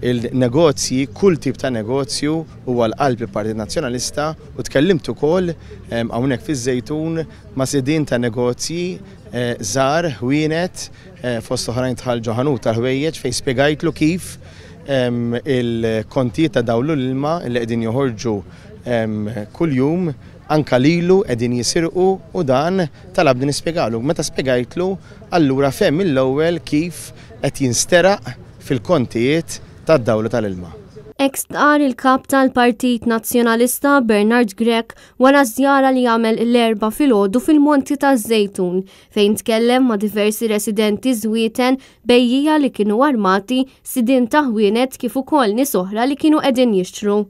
il-negozji, kull tip ta' negozju huwa l-qalb il-Partit Nazzjonalista u tkellimt ukoll hawnhekk fiż-Żejtun ma' sidien ta' negozji żgħar ħwienet fost oħrajn tħallġu ħanut tal-ħwejjeġ fejn spjegajtlu kif il-kontijiet ta' dawlu l-ilma li qegħdin joħorġu kuljum anka lilu qegħdin jisirqu u dan talab nispjegalu. Meta spjegajtlu allura fehem mill-ewwel kif qed jinsteraq fil-kontijiet tad-dawla tal-ilma. Ex-tqar il-kap tal-Partit Nazzjonalista Bernard Grech wara żjara li jagħmel l-4 filgħodu fil-Monti taż-Żejtun fejn tkellem ma' diversi residenti żwieten bejjija li kienu armati, sidien ta' ħwienet kif ukoll nies oħra li kienu qegħdin jixtru.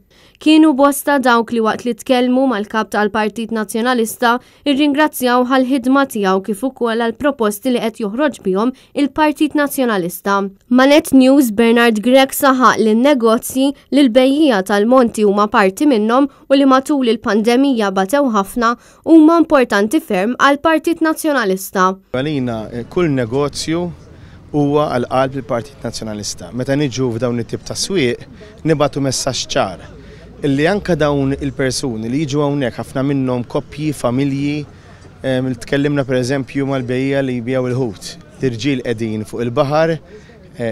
Kienu bosta dawk li waqt li tkellmu mal-kap tal-Partit Nazzjonalista irringrazzjaw għall-ħidma tiegħu kif ukoll għall-proposti li qed joħroġ bihom il-Partit Nazzjonalista. Manet News Bernard Grech saħaq li n-negozji li l-bejjija tal-Monti huma parti minnhom u li matul il-pandemija batew ħafna huma importanti ferm għall-Partit Nazzjonalista. Għalina kull negozju huwa għall-qalb il-Partit Nazzjonalista. Meta niġu f'dawn it-tip ta' swieq nibagħtu messaġġ ċar illi anke dawn il-persuni li jiġu hawnhekk ħafna minnhom koppji, familji, tkellimna pereżempju mal-bejja li jbijaw il-ħut. L-irġiel qegħdin fuq il-baħar,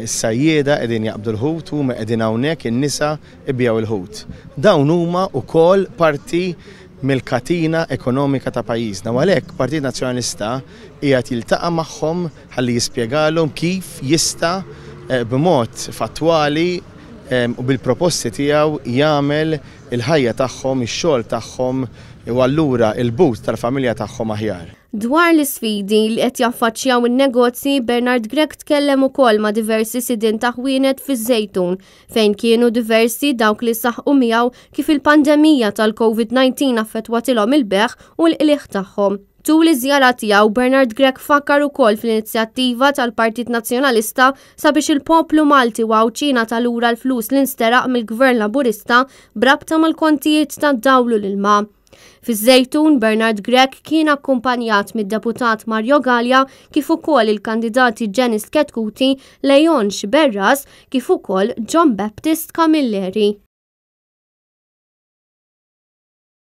is-sajjieda qegħdin jaqbdu l-ħut huma qegħdin hawnhekk in-nisa jbijaw il-ħut. Dawn huma wkoll parti mill-katina ekonomika ta' pajjiżna. U għalhekk Partit Nazzjonalista qiegħed jiltaqa' magħhom ħalli jispjegalhom kif jista' b'mod fattwali u bil-proposti tiegħu jagħmel il-ħajja tagħhom, ix-xogħol tagħhom u allura il-but tal-familja tagħhom aħjar. Dwar l-isfidi li qed jaffaċċjaw in-negozji, Bernard Grech tkellem ukoll ma' diversi sidien ta' ħwienet fiż-Żejtun fejn kienu diversi dawk li saħqu miegħu kif il-pandemija tal-COVID-19 affettwatilhom il-beħ u l-qlieħ tagħhom. Tul iż-żjara tiegħu Bernard Grech fakkar ukoll fl-inizjattiva tal-Partit Nazzjonalista sabiex il-poplu Malti wawċina tal-ura l-flus li nsteraq mill-Gvern Laburista brabta mal-kontijiet tad-dawlu l-ilma. Fiż-Żejtun Bernard Grech kien akkumpanjat mid-deputat Mario Gallia kif ukoll il-kandidati Janice Ketkuti, Leon Xiberras kif ukoll John Baptist Camilleri.